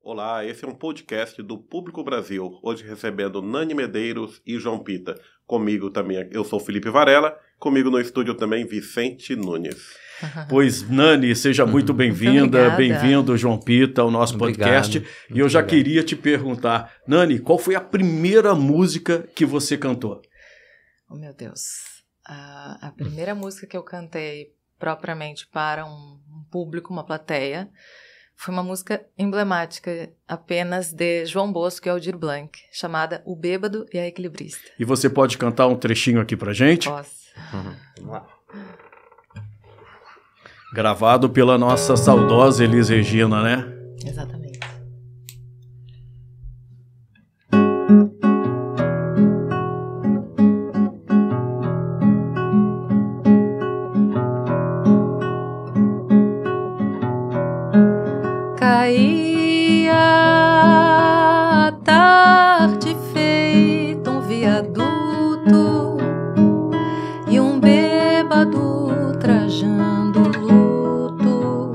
Olá, esse é um podcast do Público Brasil, hoje recebendo Nani Medeiros e João Pita. Comigo também, eu sou Felipe Varela, comigo no estúdio também Vicente Nunes. Pois, Nani, seja muito bem-vinda, bem-vindo, João Pita, ao nosso podcast. E eu já queria te perguntar, Nani, qual foi a primeira música que você cantou? Oh, meu Deus. A primeira música que eu cantei propriamente para um público, uma plateia, foi uma música emblemática apenas de João Bosco e Aldir Blanc, chamada O Bêbado e a Equilibrista. E você pode cantar um trechinho aqui pra gente? Posso. Vamos lá. Gravado pela nossa saudosa Elis Regina, né? Exatamente. Caía a tarde feita um viaduto e um bêbado trajando luto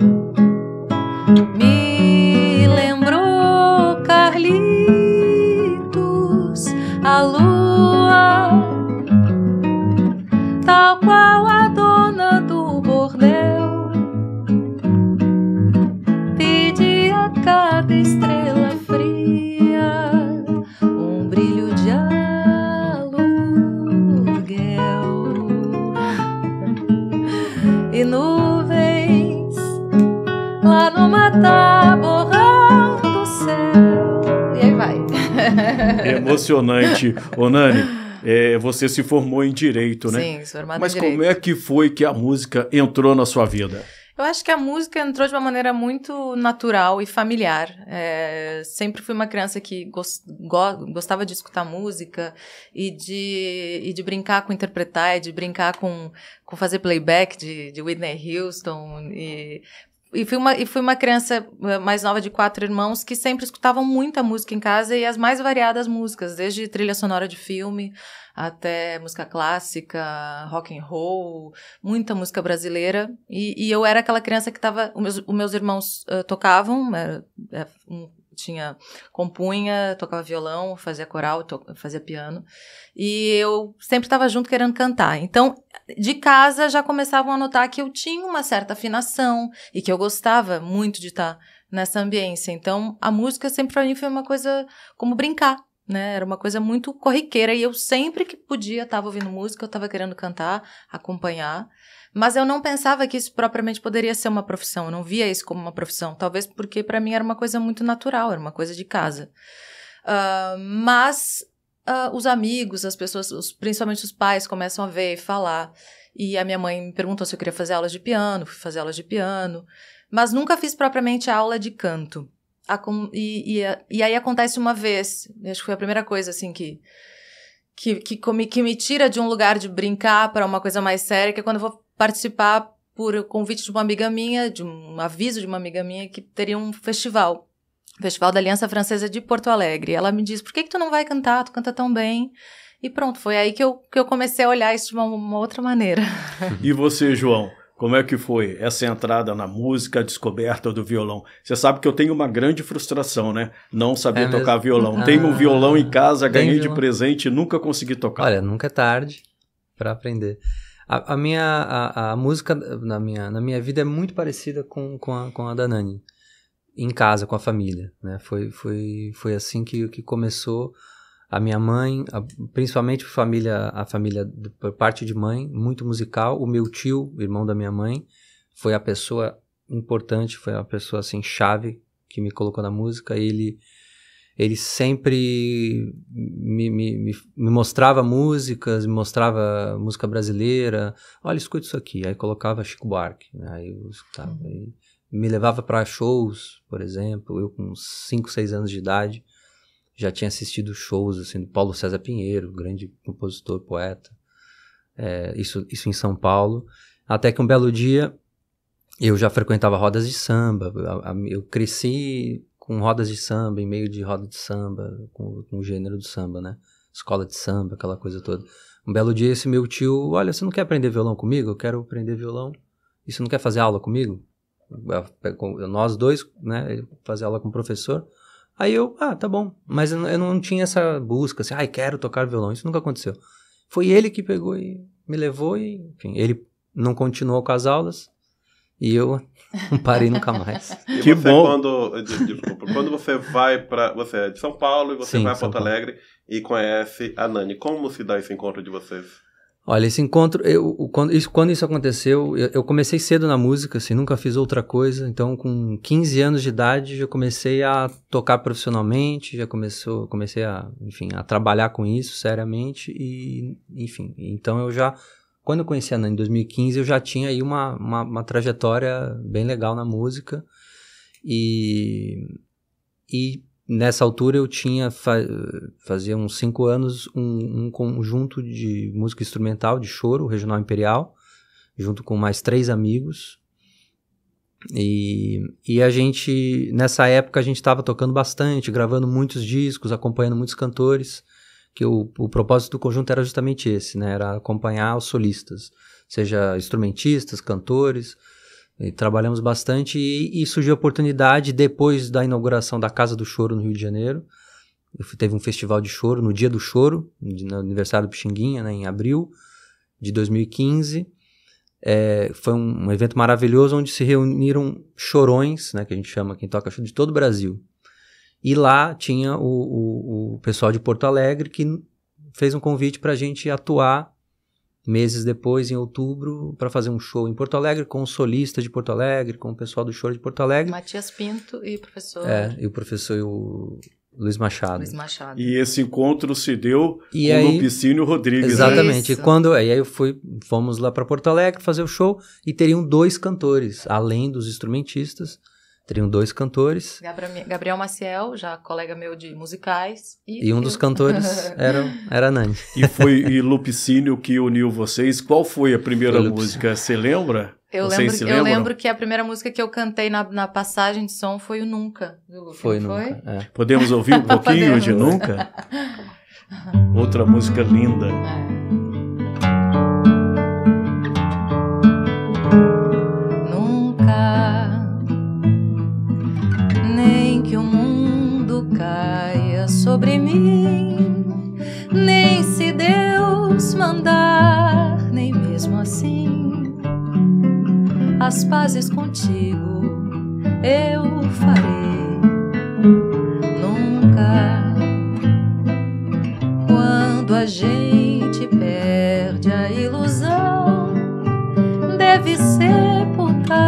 me lembrou Carlitos, a lua, tal qual a dona do bordel. Cada estrela fria, um brilho de aluguel e nuvens lá no matar borrando o céu. E aí vai. Emocionante. Ô, Nani, você se formou em Direito, né? Sim, sou formada em Mas Direito. como é que foi que a música entrou na sua vida? Eu acho que a música entrou de uma maneira muito natural e familiar. Sempre fui uma criança que gostava de escutar música e de brincar com interpretar, e de brincar com fazer playback de Whitney Houston. E fui uma criança mais nova de 4 irmãos que sempre escutavam muita música em casa e as mais variadas músicas, desde trilha sonora de filme até música clássica, rock and roll, muita música brasileira. E eu era aquela criança que os meus irmãos tocavam, compunha, tocava violão, fazia coral, fazia piano. E eu sempre estava junto querendo cantar. Então, de casa já começavam a notar que eu tinha uma certa afinação e que eu gostava muito de estar nessa ambiência. Então, a música sempre para mim foi uma coisa como brincar, né? Era uma coisa muito corriqueira e eu sempre que podia estava ouvindo música, eu estava querendo cantar, acompanhar. Mas eu não pensava que isso propriamente poderia ser uma profissão, eu não via isso como uma profissão, talvez porque para mim era uma coisa muito natural, era uma coisa de casa. Mas os amigos, as pessoas, principalmente os pais, começam a ver e falar. E a minha mãe me perguntou se eu queria fazer aulas de piano, fui fazer aulas de piano, mas nunca fiz propriamente aula de canto. E aí acontece uma vez, acho que foi a primeira coisa assim que me tira de um lugar de brincar para uma coisa mais séria, que é quando eu vou participar por convite de uma amiga minha, de um aviso de uma amiga minha que teria um festival da Aliança Francesa de Porto Alegre. Ela me disse, por que tu não vai cantar? Tu canta tão bem. E pronto, foi aí que eu comecei a olhar isso de uma outra maneira. E você, João? Como é que foi essa entrada na música, a descoberta do violão? Você sabe que eu tenho uma grande frustração, né? Não saber tocar violão. Tenho um violão em casa, ganhei de presente e nunca consegui tocar. Olha, nunca é tarde para aprender. A música na minha vida é muito parecida com a da Nani. Em casa, com a família, né? Foi assim que começou. A minha mãe, principalmente a família por parte de mãe, muito musical. O meu tio, irmão da minha mãe, foi a pessoa importante, foi a pessoa assim, chave que me colocou na música. Ele sempre me mostrava músicas, me mostrava música brasileira. Olha, escuta isso aqui. Aí colocava Chico Buarque, né? Aí eu escutava. Aí me levava para shows, por exemplo. Eu com 5, 6 anos de idade já tinha assistido shows assim, do Paulo César Pinheiro, grande compositor, poeta. Isso em São Paulo. Até que um belo dia eu já frequentava rodas de samba. Eu cresci com rodas de samba, em meio de roda de samba, com o gênero do samba, né? Escola de samba, aquela coisa toda. Um belo dia esse meu tio, olha, você não quer aprender violão comigo? Eu quero aprender violão. E você não quer fazer aula comigo? nós dois, né, fazer aula com o professor. Aí eu, tá bom, mas eu não tinha essa busca, assim, quero tocar violão, isso nunca aconteceu. Foi ele que pegou e me levou e, enfim, ele não continuou com as aulas e eu não parei nunca mais. E que você, bom! Quando você vai você é de São Paulo e você Sim, vai a Porto Alegre e conhece a Nani, como se dá esse encontro de vocês? Olha, esse encontro, quando isso aconteceu, eu comecei cedo na música, assim, nunca fiz outra coisa, então com 15 anos de idade já comecei a tocar profissionalmente, comecei a, enfim, a trabalhar com isso seriamente e, enfim, então quando eu conheci a Nani em 2015, eu já tinha aí uma trajetória bem legal na música e nessa altura eu tinha, fazia uns 5 anos, um conjunto de música instrumental de choro, Regional Imperial, junto com mais 3 amigos. E a gente, nessa época, a gente estava tocando bastante, gravando muitos discos, acompanhando muitos cantores, que o propósito do conjunto era justamente esse, né? Era acompanhar os solistas, seja instrumentistas, cantores. E trabalhamos bastante e surgiu a oportunidade depois da inauguração da Casa do Choro no Rio de Janeiro. Teve um festival de choro no Dia do Choro, no aniversário do Pixinguinha, né, em abril de 2015. Foi um evento maravilhoso onde se reuniram chorões, né, que a gente chama, quem toca choro, de todo o Brasil. E lá tinha o pessoal de Porto Alegre que fez um convite para a gente atuar meses depois, em outubro, para fazer um show em Porto Alegre com o solista de Porto Alegre, com o pessoal do choro de Porto Alegre. Matias Pinto e o professor... E o professor Luiz Machado. E esse encontro se deu com o Lupicínio Rodrigues. Exatamente. Aí fomos lá para Porto Alegre fazer o show e teriam 2 cantores, além dos instrumentistas. Teriam 2 cantores. Gabriel Maciel, já colega meu de musicais. E um dos cantores era a Nani. E foi Lupicínio que uniu vocês. Qual foi a primeira música? Você lembra? Eu lembro que a primeira música que eu cantei na passagem de som foi o Nunca. Foi Nunca. Podemos ouvir um pouquinho de Nunca? Outra música linda. Sobre mim, nem se Deus mandar, nem mesmo assim, as pazes contigo eu farei. Nunca, quando a gente perde a ilusão, deve sepultar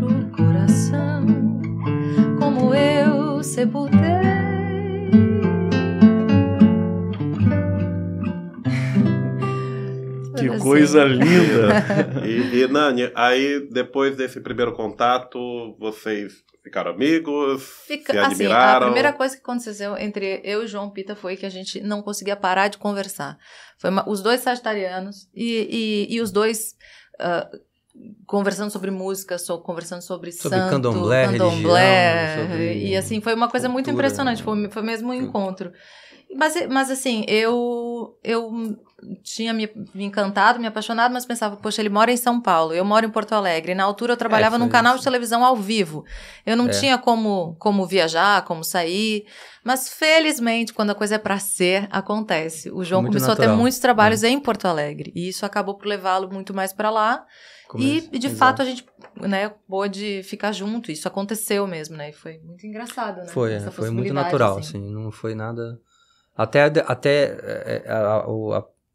o coração, como eu sepultei. Que coisa linda! E Nani, aí depois desse primeiro contato, vocês ficaram amigos? Se admiraram? A primeira coisa que aconteceu entre eu e João Pita foi que a gente não conseguia parar de conversar. Os dois sagitarianos e os dois conversando sobre música, conversando sobre santo, candomblé, religião, e assim, foi uma coisa muito impressionante, foi mesmo um encontro. Mas assim, eu tinha me encantado, me apaixonado, mas pensava, poxa, ele mora em São Paulo, eu moro em Porto Alegre. E na altura eu trabalhava num canal de televisão ao vivo. Eu não tinha como viajar, como sair. Mas felizmente, quando a coisa é pra ser, acontece. O João começou a ter muitos trabalhos em Porto Alegre. E isso acabou por levá-lo muito mais pra lá. E de fato a gente, né, pôde ficar junto. Isso aconteceu mesmo, né? E foi muito engraçado, né? Foi muito natural, assim. Não foi nada...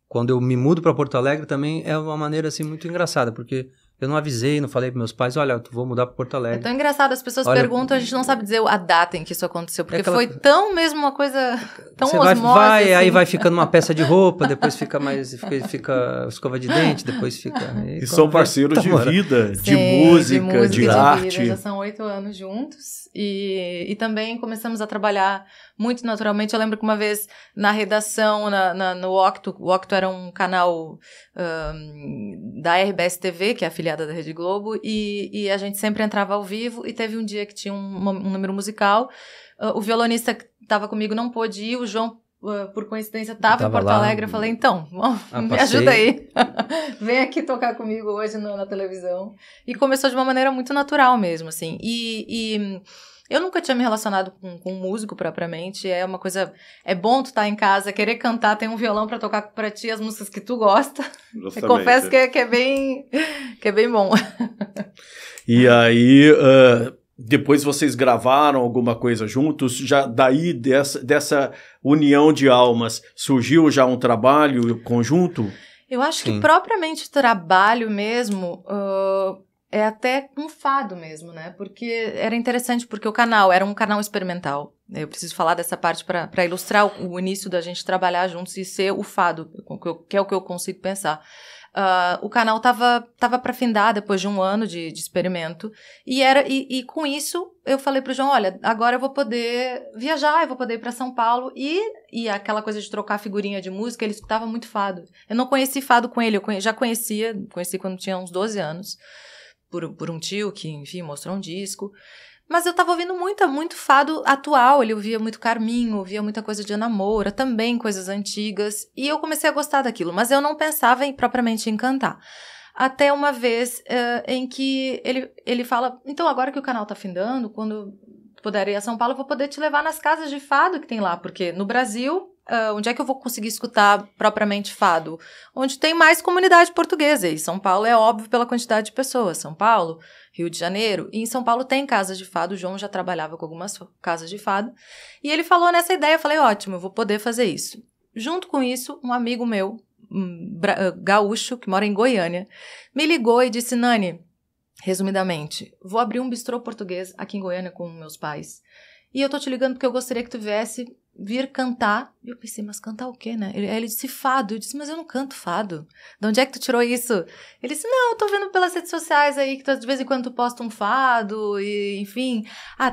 Quando eu me mudo para Porto Alegre também é uma maneira assim muito engraçada, porque eu não avisei, não falei para meus pais, olha, eu vou mudar para Porto Alegre. É tão engraçado, as pessoas perguntam, a gente não sabe dizer a data em que isso aconteceu, porque foi tão mesmo uma coisa tão osmose. Assim. Aí vai ficando uma peça de roupa, depois fica fica escova de dente, depois fica... E são parceiros de vida, de música, de arte. Vida, já são 8 anos juntos e também começamos a trabalhar muito naturalmente. Eu lembro que uma vez na redação, no Octo, o Octo era um canal da RBS TV, que é afiliada da Rede Globo, e a gente sempre entrava ao vivo, e teve um dia que tinha um número musical, o violonista que estava comigo não pôde ir, o João por coincidência, estava em Porto lá, Alegre. Eu falei, então, me ajuda aí. Vem aqui tocar comigo hoje na televisão. E começou de uma maneira muito natural mesmo, assim. E eu nunca tinha me relacionado com um músico propriamente. É uma coisa... É bom tu estar em casa, querer cantar, tem um violão pra tocar pra ti as músicas que tu gosta. Eu confesso que é bem bom. E aí... depois vocês gravaram alguma coisa juntos? Já daí dessa união de almas surgiu já um trabalho conjunto? Eu acho que propriamente trabalho mesmo é até um fado mesmo, né? Porque era interessante, porque o canal era um canal experimental. Eu preciso falar dessa parte para ilustrar o início da gente trabalhar juntos e ser o fado, que é o que eu consigo pensar. O canal tava para findar depois de um ano de experimento e com isso eu falei pro João, olha, agora eu vou poder viajar, eu vou poder ir para São Paulo e aquela coisa de trocar figurinha de música, ele escutava muito fado. Eu não conheci fado com ele, já conheci quando tinha uns 12 anos por um tio que, enfim, mostrou um disco. Mas eu tava ouvindo muito fado atual, ele ouvia muito Carminho, ouvia muita coisa de Ana Moura, também coisas antigas, e eu comecei a gostar daquilo, mas eu não pensava propriamente em cantar. Até uma vez em que ele fala, então agora que o canal tá findando, quando puder ir a São Paulo, eu vou poder te levar nas casas de fado que tem lá, porque no Brasil... onde é que eu vou conseguir escutar propriamente fado? Onde tem mais comunidade portuguesa. E São Paulo é óbvio pela quantidade de pessoas. São Paulo, Rio de Janeiro. E em São Paulo tem casas de fado. O João já trabalhava com algumas casas de fado. E ele falou nessa ideia. Eu falei, ótimo, eu vou poder fazer isso. Junto com isso, um amigo meu, gaúcho, que mora em Goiânia, me ligou e disse, Nani, resumidamente, vou abrir um bistrô português aqui em Goiânia com meus pais. E eu tô te ligando porque eu gostaria que tu viesse vir cantar. E eu pensei, mas cantar o quê, né? Ele disse fado. Eu disse, mas eu não canto fado. De onde é que tu tirou isso? Ele disse, não, eu tô vendo pelas redes sociais aí que de vez em quando tu posta um fado e enfim.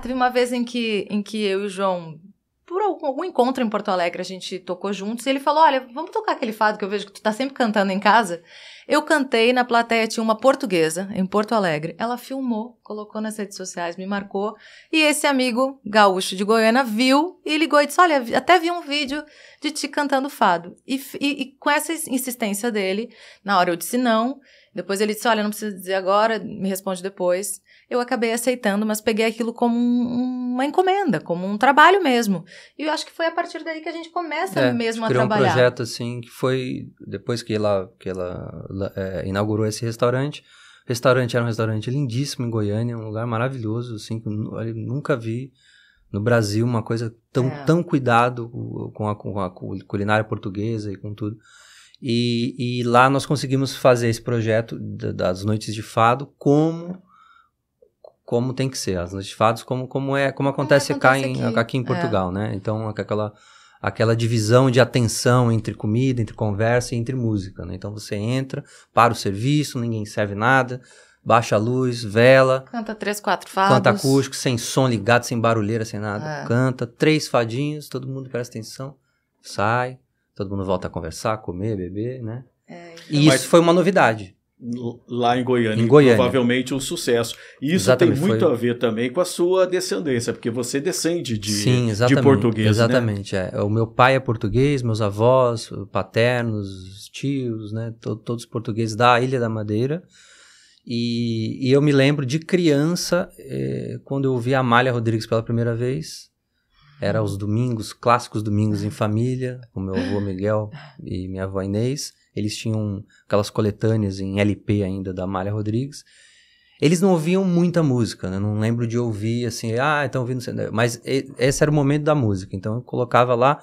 Teve uma vez em que eu e o João, por algum encontro em Porto Alegre, a gente tocou juntos e ele falou, olha, vamos tocar aquele fado que eu vejo que tu tá sempre cantando em casa. Eu cantei, na plateia tinha uma portuguesa em Porto Alegre. Ela filmou, colocou nas redes sociais, me marcou. E esse amigo gaúcho de Goiânia viu e ligou e disse, olha, até vi um vídeo de ti cantando fado. E com essa insistência dele, na hora eu disse não. Depois ele disse, olha, não precisa dizer agora, me responde depois. Eu acabei aceitando, mas peguei aquilo como uma encomenda, como um trabalho mesmo. E eu acho que foi a partir daí que a gente começa mesmo a trabalhar. Criou um projeto, assim, que foi depois que ela inaugurou esse restaurante. O restaurante era um restaurante lindíssimo em Goiânia, um lugar maravilhoso, assim, que eu nunca vi no Brasil uma coisa tão cuidado com a culinária portuguesa e com tudo. E lá nós conseguimos fazer esse projeto das noites de fado como tem que ser, as noites de fados, como acontece aqui em Portugal, né? Então, aquela divisão de atenção entre comida, entre conversa e entre música, né? Então, você entra, para o serviço, ninguém serve nada, baixa a luz, vela. Canta 3, 4 fados. Canta acústico, sem som ligado, sem barulheira, sem nada. Canta 3 fadinhos, todo mundo presta atenção, sai, todo mundo volta a conversar, comer, beber, né? E isso foi uma novidade. Lá em Goiânia, provavelmente um sucesso. E isso exatamente, tem muito a ver também com a sua descendência, porque você descende de português, exatamente, né? O meu pai é português, meus avós, paternos, tios, né? Todos portugueses da Ilha da Madeira. E eu me lembro de criança, quando eu ouvi a Amália Rodrigues pela primeira vez. Era os domingos, clássicos domingos em família, com meu avô Miguel e minha avó Inês. Eles tinham aquelas coletâneas em LP ainda da Amália Rodrigues. Eles não ouviam muita música, né? Não lembro de ouvir assim, estão ouvindo... Mas esse era o momento da música, então eu colocava lá.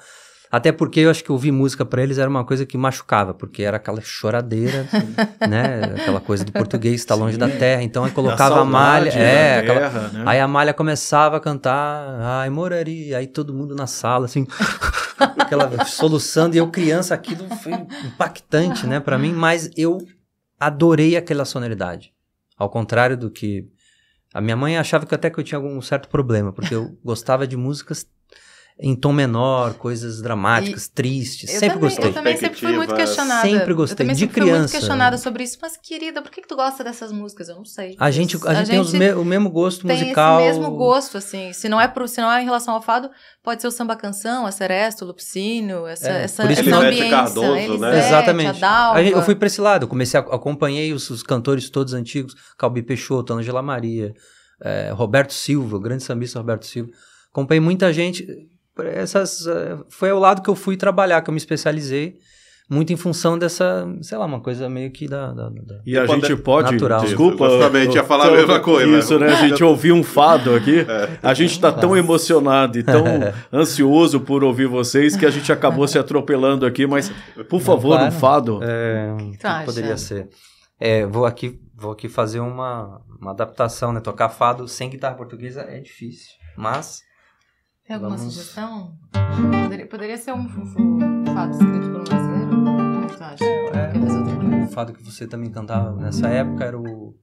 Até porque eu acho que ouvir música para eles era uma coisa que machucava, porque era aquela choradeira, né? Aquela coisa do português está longe da terra. Então eu colocava a Amália, né? Aí a Amália começava a cantar, ai, moraria, aí todo mundo na sala, assim, aquela soluçando, e eu criança, aquilo foi impactante, né, para mim, mas eu adorei aquela sonoridade. Ao contrário do que a minha mãe achava que até que eu tinha algum certo problema, porque eu gostava de músicas em tom menor, coisas dramáticas, tristes. Sempre gostei. Eu também sempre fui muito questionada. Sempre gostei. Eu também de sempre criança. fui muito questionada sobre isso. Mas, querida, por que tu gosta dessas músicas? Eu não sei. A gente tem o mesmo gosto musical. Tem esse mesmo gosto, assim. Se não é em relação ao fado, pode ser o samba canção, a seresta, o lupicínio, essa ambiência. Cardoso, né? Exatamente. A eu fui para esse lado. Eu acompanhei os cantores todos antigos. Calbi Peixoto, Ângela Maria, Roberto Silva, o grande sambista Roberto Silva. Acompanhei muita gente. Foi ao lado que eu fui trabalhar, que eu me especializei. Muito em função dessa, sei lá, uma coisa meio que E a gente pode, natural. Desculpa, justamente ia falar a mesma coisa. Isso, né? A gente ouviu um fado aqui, a gente está tão emocionado e tão ansioso por ouvir vocês que a gente acabou se atropelando aqui, mas, por favor, um fado. Que poderia ser? Vou aqui fazer uma adaptação, né? Tocar fado sem guitarra portuguesa é difícil, mas... Tem alguma sugestão? Poderia ser um fado escrito por um brasileiro? Como tu acha? O fado que você também cantava nessa época era o...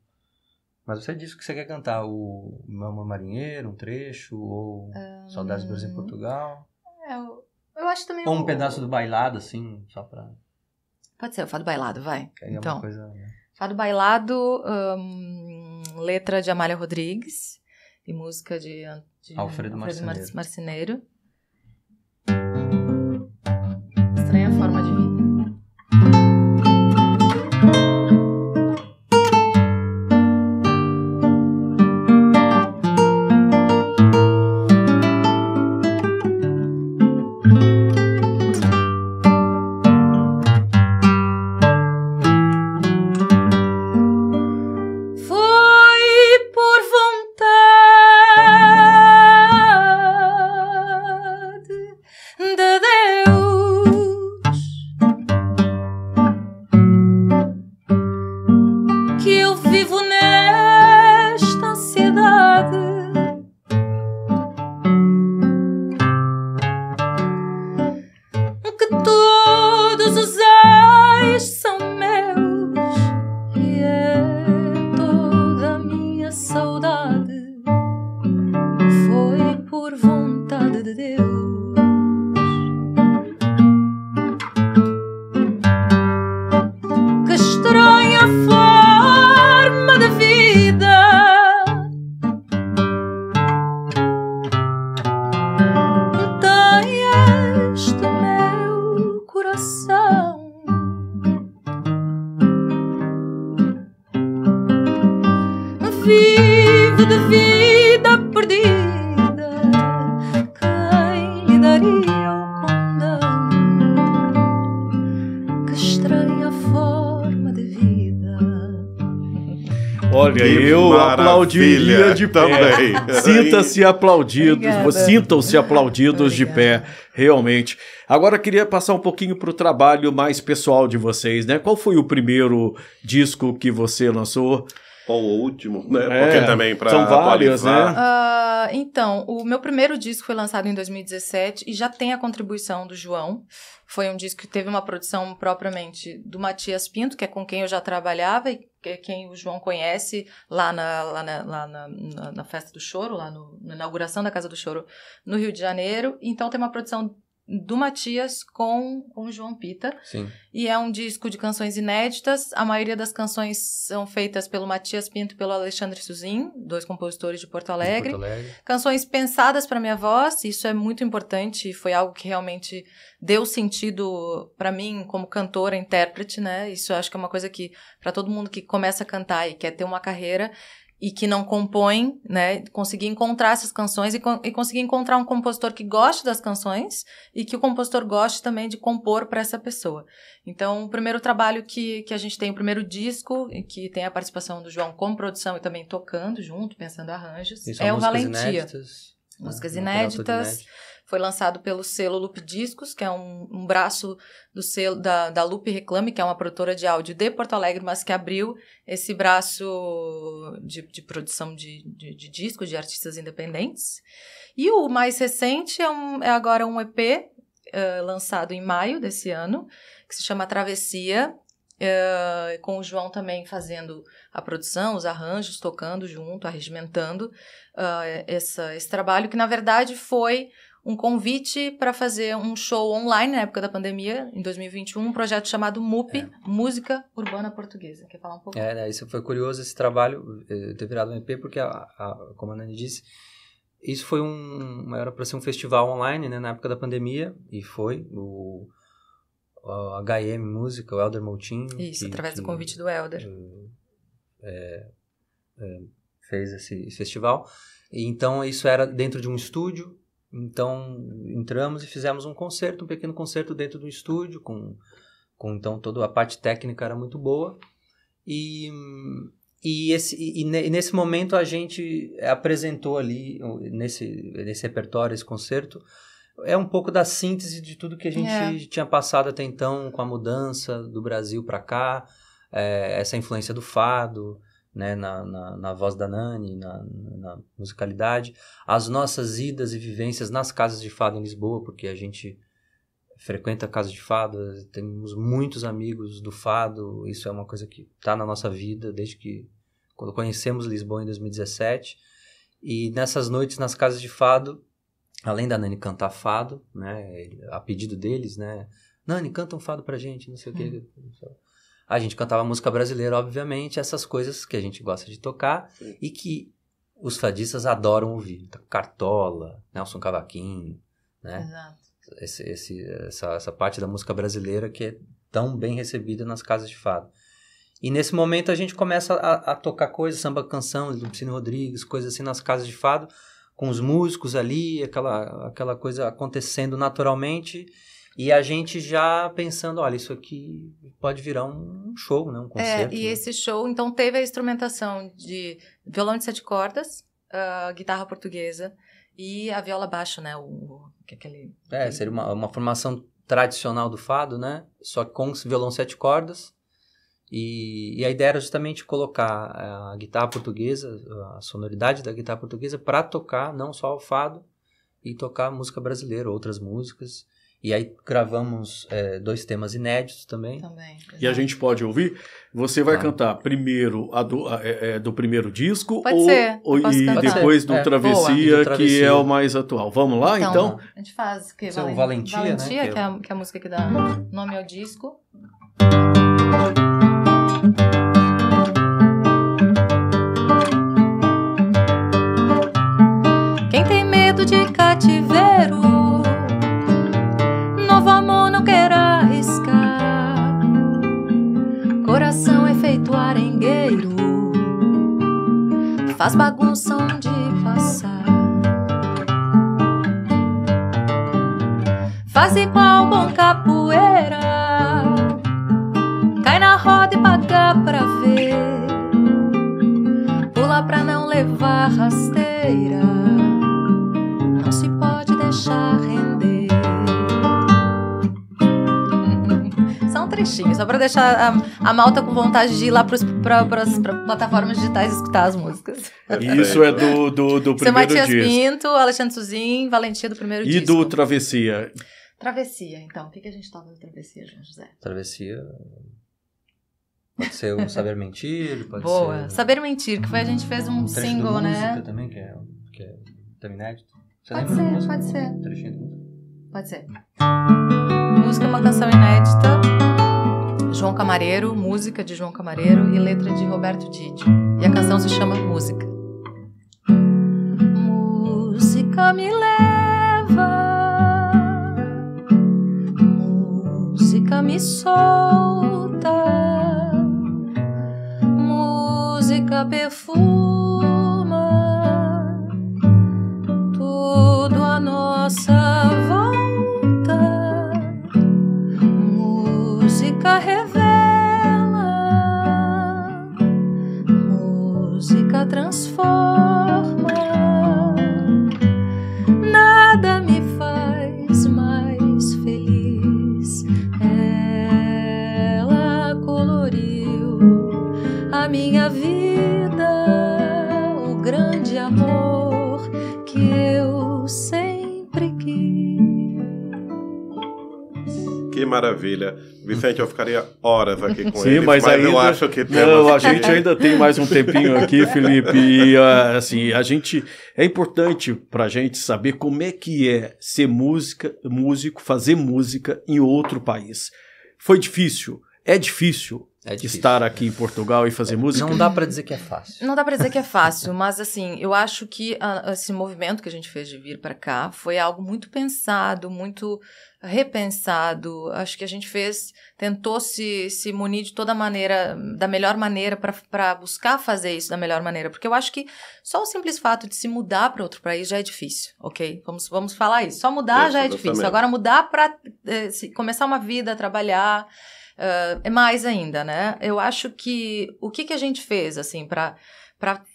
Mas você disse que você quer cantar o Meu Amor Marinheiro, um trecho, ou Saudades do Brasil em Portugal. Eu acho também... Ou um pedaço do bailado, assim, só pra... Pode ser, o fado bailado, vai. Então, uma coisa, né? Fado bailado, letra de Amália Rodrigues e música de Alfredo Marceneiro. Estranha Forma de Vida. Vivo de vida perdida, quem lhe daria o condão? Que estranha forma de vida. Olha, eu aplaudiria de pé. Também. Sinta-se aplaudidos, Obrigada. sintam-se aplaudidos de pé, realmente. Agora queria passar um pouquinho para o trabalho mais pessoal de vocês, né? Qual foi o primeiro disco que você lançou? Ou o último, né? Porque também para são vários, né? Então, o meu primeiro disco foi lançado em 2017 e já tem a contribuição do João. Foi um disco que teve uma produção propriamente do Matias Pinto, que é com quem eu já trabalhava e que é quem o João conhece lá na Festa do Choro, lá na inauguração da Casa do Choro no Rio de Janeiro. Então tem uma produção do Matias com o João Pita. Sim. E é um disco de canções inéditas. A maioria das canções são feitas pelo Matias Pinto e pelo Alexandre Suzin, dois compositores de Porto Alegre. Canções pensadas para minha voz, isso é muito importante, foi algo que realmente deu sentido para mim como cantora, intérprete, né? Isso eu acho que é uma coisa que, para todo mundo que começa a cantar e quer ter uma carreira e que não compõe, né, conseguir encontrar essas canções e conseguir encontrar um compositor que goste das canções e que o compositor goste também de compor para essa pessoa. Então, o primeiro trabalho que a gente tem, o primeiro disco, que tem a participação do João como produção e também tocando junto, pensando arranjos, é o Valentia. Músicas inéditas. Foi lançado pelo selo Loop Discos, que é um braço do selo da Loop Reclame, que é uma produtora de áudio de Porto Alegre, mas que abriu esse braço de produção de discos, de artistas independentes. E o mais recente é agora um EP lançado em maio desse ano, que se chama Travessia, com o João também fazendo a produção, os arranjos, tocando junto, arregimentando esse trabalho, que na verdade foi um convite para fazer um show online na época da pandemia, em 2021, um projeto chamado MUP, Música Urbana Portuguesa. Quer falar um pouco? Isso foi curioso, esse trabalho ter virado um EP, porque, como a Nani disse, isso foi era para ser um festival online, né, na época da pandemia, e foi o HM Música, o Helder Moutinho. Isso, através do convite do Helder. Fez esse festival. E, então, isso era dentro de um estúdio. Então, entramos e fizemos um pequeno concerto dentro do estúdio, então toda a parte técnica era muito boa. E nesse momento a gente apresentou ali, nesse repertório, esse concerto, um pouco da síntese de tudo que a gente tinha passado até então, com a mudança do Brasil para cá, essa influência do fado, né, na voz da Nani, na musicalidade, as nossas idas e vivências nas casas de fado em Lisboa, porque a gente frequenta casa de fado, temos muitos amigos do fado, isso é uma coisa que está na nossa vida desde quando conhecemos Lisboa em 2017, e nessas noites nas casas de fado, além da Nani cantar fado, né, a pedido deles, né, Nani, canta um fado pra gente, não sei o que. A gente cantava música brasileira, obviamente, essas coisas que a gente gosta de tocar. Sim. E que os fadistas adoram ouvir. Então, Cartola, Nelson Cavaquinho, né? Exato. Essa parte da música brasileira que é tão bem recebida nas casas de fado. E nesse momento a gente começa a tocar coisas, samba canção, Lupicínio Rodrigues, coisas assim nas casas de fado, com os músicos ali, aquela coisa acontecendo naturalmente. E a gente já pensando, olha, isso aqui pode virar um show, né? Um concerto. E esse show, então, teve a instrumentação de violão de 7 cordas, guitarra portuguesa e a viola baixo, né? Seria uma formação tradicional do fado, né? Só que com violão 7 cordas. E a ideia era justamente colocar a guitarra portuguesa, a sonoridade da guitarra portuguesa, para tocar não só o fado, e tocar música brasileira, outras músicas. E aí gravamos 2 temas inéditos também. E a gente pode ouvir? Você vai cantar primeiro do primeiro disco e depois do Travessia, que é o mais atual. Vamos lá, então? A gente faz o Valentia, né? Que é a música que dá nome ao disco. Quem tem medo de cativeiro, novo amor não quer arriscar. Coração é feito arengueiro, faz bagunça onde passar. Faz igual bom capoeira, cai na roda e paga pra ver. Pula pra não levar rasteira, não se pode deixar render. Só um trechinho, só pra deixar a malta com vontade de ir lá pras plataformas digitais escutar as músicas. Isso é do primeiro Matias disco. Pinto, Alexandre Suzin, Valentia do primeiro disco. E do Travessia? Travessia, então. O que a gente toca do Travessia, João José? Travessia... Pode ser o Saber Mentir, pode Boa. ser... Saber Mentir, que a gente fez um single, do né? Música também, que é também inédito. Você pode lembra ser, pode ser. Um trechinho do música? Pode ser. Música é uma canção inédita. João Camareiro, música de João Camareiro e letra de Roberto Didi. E a canção se chama Música. Música me leva, música me solta, música perfuma tudo à nossa volta. Música revela, música transforma. Que maravilha. Vicente, eu ficaria horas aqui com Sim, ele, mas ainda, eu acho que não, a gente ainda tem mais um tempinho aqui, Felipe, e assim, é importante pra gente saber como é que é ser músico, fazer música em outro país. Foi difícil? É difícil estar aqui em Portugal e fazer música? Não dá pra dizer que é fácil. Não dá pra dizer que é fácil, mas assim, eu acho que esse movimento que a gente fez de vir pra cá foi algo muito pensado, muito repensado. Acho que a gente tentou se munir de toda maneira, da melhor maneira para buscar fazer isso da melhor maneira, porque eu acho que só o simples fato de se mudar para outro país já é difícil, ok? Vamos falar isso. Só mudar já é difícil. Também. Agora mudar para começar uma vida, trabalhar, é mais ainda, né? Eu acho que o que a gente fez, assim, para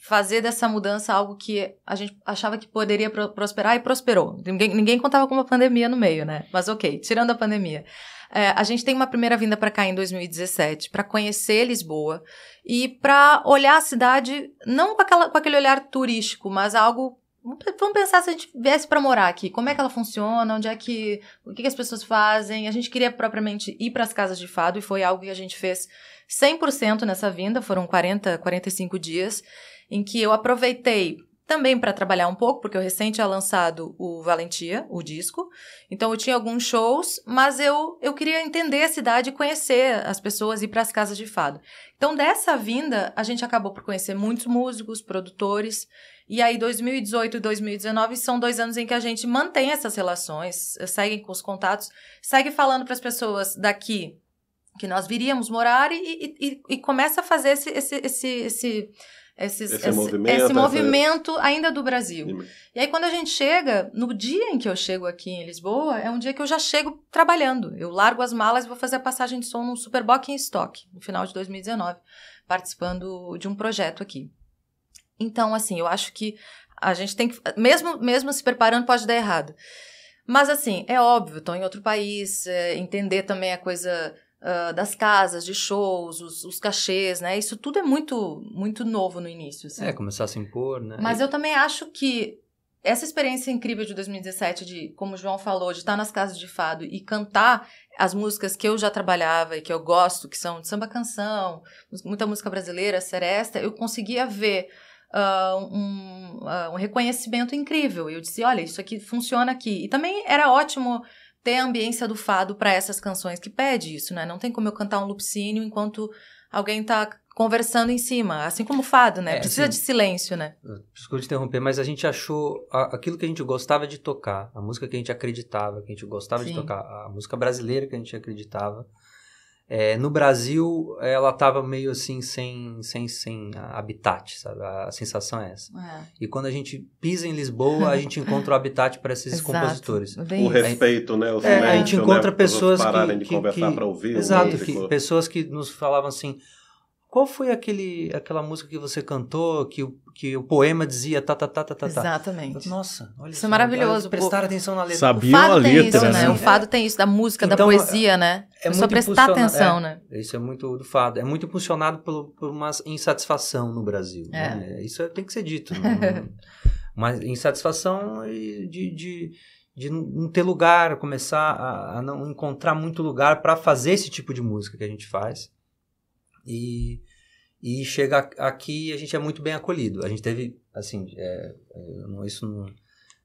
fazer dessa mudança algo que a gente achava que poderia prosperar e prosperou. Ninguém contava com uma pandemia no meio, né? Mas ok, tirando a pandemia. A gente tem uma primeira vinda para cá em 2017 para conhecer Lisboa e para olhar a cidade, não com aquele olhar turístico, mas algo... Vamos pensar se a gente viesse para morar aqui, como é que ela funciona, o que as pessoas fazem. A gente queria propriamente ir para as casas de fado e foi algo que a gente fez 100% nessa vinda, foram 45 dias, em que eu aproveitei também para trabalhar um pouco, porque eu recém tinha lançado o Valentia, o disco, então eu tinha alguns shows, mas eu queria entender a cidade e conhecer as pessoas e ir para as casas de fado. Então dessa vinda, a gente acabou por conhecer muitos músicos, produtores, e aí 2018 e 2019 são 2 anos em que a gente mantém essas relações, segue com os contatos, segue falando para as pessoas daqui que nós viríamos morar e começa a fazer esse movimento ainda do Brasil. E aí quando a gente chega, no dia em que eu chego aqui em Lisboa, é um dia que eu já chego trabalhando. Eu largo as malas e vou fazer a passagem de som no Superboc em estoque, no final de 2019, participando de um projeto aqui. Então, assim, eu acho que a gente tem que, mesmo se preparando, pode dar errado. Mas, assim, é óbvio, estou em outro país, entender também a coisa das casas, de shows, os cachês, né? Isso tudo é muito, muito novo no início. Assim. Começar a se impor, né? Mas eu também acho que essa experiência incrível de 2017, de, como o João falou, de estar nas casas de fado e cantar as músicas que eu já trabalhava e que eu gosto, que são de samba-canção, muita música brasileira, seresta, eu conseguia ver um reconhecimento incrível. Eu disse, olha, isso aqui funciona aqui. E também era ótimo ter a ambiência do fado para essas canções que pede isso, né? Não tem como eu cantar um lupicínio enquanto alguém tá conversando em cima, assim como o fado, né? Precisa de silêncio, né? Desculpa te interromper, mas a gente achou aquilo que a gente gostava de tocar, a música que a gente acreditava, que a gente gostava de tocar, a música brasileira que a gente acreditava. No Brasil, ela estava meio assim, sem habitat, sabe? A sensação é essa. E quando a gente pisa em Lisboa, a gente encontra o habitat para esses compositores. O respeito, né? A gente encontra pessoas que... pararem de conversar para ouvir. Exato, pessoas que nos falavam assim, qual foi aquela música que você cantou, que o poema dizia tá. Exatamente. Nossa, olha isso. É maravilhoso. Prestar atenção na letra. Sabiam a letra, isso, né? O fado tem isso, da música, da poesia, né? É só prestar atenção, né? Isso é muito do fado. É muito impulsionado por uma insatisfação no Brasil. Né? Isso tem que ser dito. Mas insatisfação de não ter lugar, começar a não encontrar muito lugar para fazer esse tipo de música que a gente faz. E chega aqui a gente é muito bem acolhido. A gente teve, assim,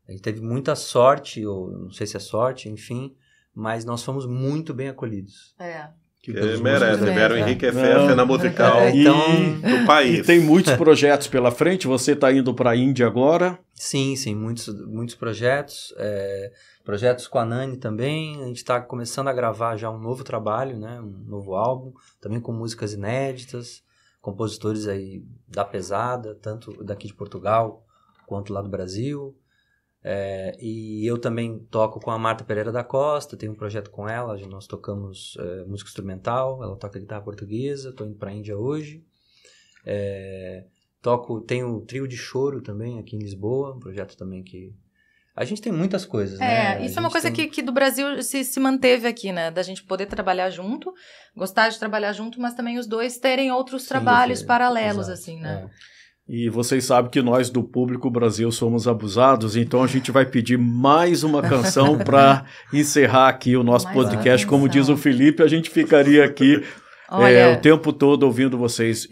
a gente teve muita sorte, ou não sei se é sorte, enfim, mas nós fomos muito bem acolhidos. Que merece, vieram enriquecer a cena musical do país. E tem muitos projetos pela frente, você está indo para a Índia agora? Sim, muitos projetos. Projetos com a Nani também, a gente está começando a gravar já um novo trabalho, né? Um novo álbum, também com músicas inéditas, compositores aí da pesada, tanto daqui de Portugal quanto lá do Brasil. E eu também toco com a Marta Pereira da Costa, tenho um projeto com ela, nós tocamos música instrumental, ela toca guitarra portuguesa, estou indo para a Índia hoje. Tenho o Trio de Choro também aqui em Lisboa, um projeto também que... A gente tem muitas coisas, né? Isso é uma coisa que do Brasil se manteve aqui, né? Da gente poder trabalhar junto, gostar de trabalhar junto, mas também os dois terem outros trabalhos paralelos, assim, né? E vocês sabem que nós do Público Brasil somos abusados, então a gente vai pedir mais uma canção para encerrar aqui o nosso podcast. Como diz o Felipe, a gente ficaria aqui o tempo todo ouvindo vocês.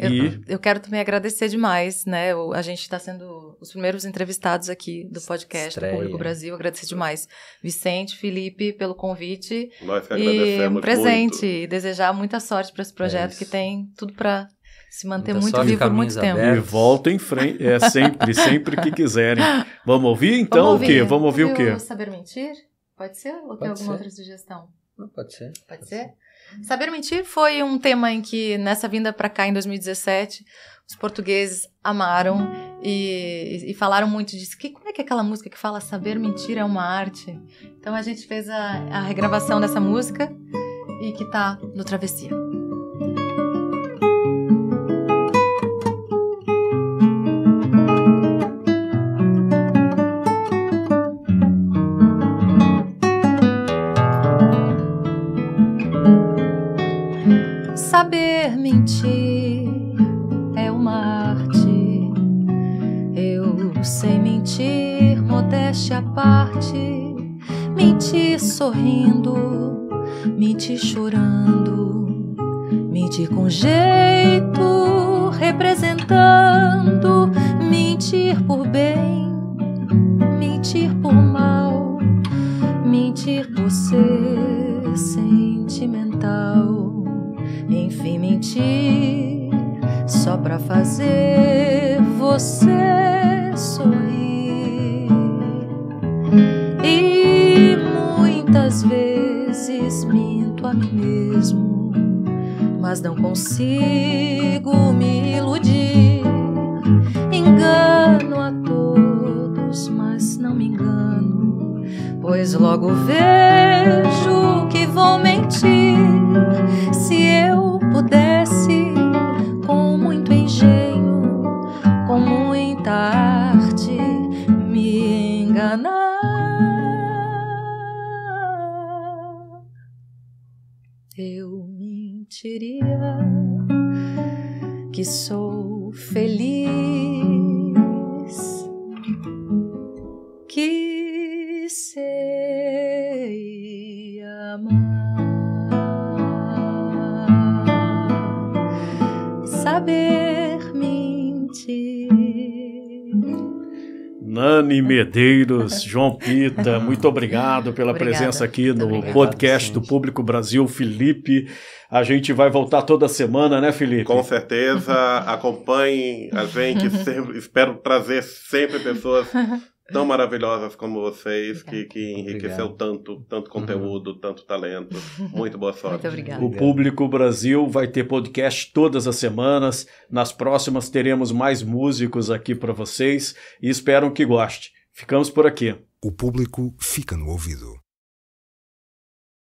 Eu quero também agradecer demais, né? A gente está sendo os primeiros entrevistados aqui do podcast do Público Brasil. Agradecer demais, Vicente, Felipe, pelo convite. Nós que agradecemos presente muito. E desejar muita sorte para esse projeto que tem tudo para se manter muito vivo por muito tempo. E volta em frente, sempre que quiserem. Vamos ouvir então o quê? Vamos ouvir o quê? Saber Mentir? Pode ser? Ou tem alguma outra sugestão? Não, pode ser. Pode ser? Saber Mentir foi um tema em que, nessa vinda para cá em 2017, os portugueses amaram e falaram muito disso. Como é que é aquela música que fala Saber Mentir é uma arte? Então a gente fez a regravação dessa música e que tá no Travessia. Saber mentir é uma arte. Eu sei mentir, modéstia à parte. Mentir sorrindo, mentir chorando, mentir com jeito, representando. Mentir por bem, mentir por mal, mentir por ser sentimental. Enfim, mentir só pra fazer você sorrir. E muitas vezes minto a mim mesmo, mas não consigo me iludir. Engano a todos, mas não me engano, pois logo vejo que vou mentir. Se eu pudesse, com muito engenho, com muita arte, me enganar, eu mentiria que sou feliz, que sei amar. Saber mentir. Nani Medeiros, João Pita, muito obrigado pela presença aqui no podcast do Público Brasil. Felipe, a gente vai voltar toda semana, né, Felipe? Com certeza, acompanhem a gente, espero trazer sempre pessoas tão maravilhosas como vocês, que enriqueceu tanto conteúdo, tanto talento. Muito boa sorte. Muito obrigada. O Público Brasil vai ter podcast todas as semanas. Nas próximas teremos mais músicos aqui para vocês e espero que goste. Ficamos por aqui. O público fica no ouvido.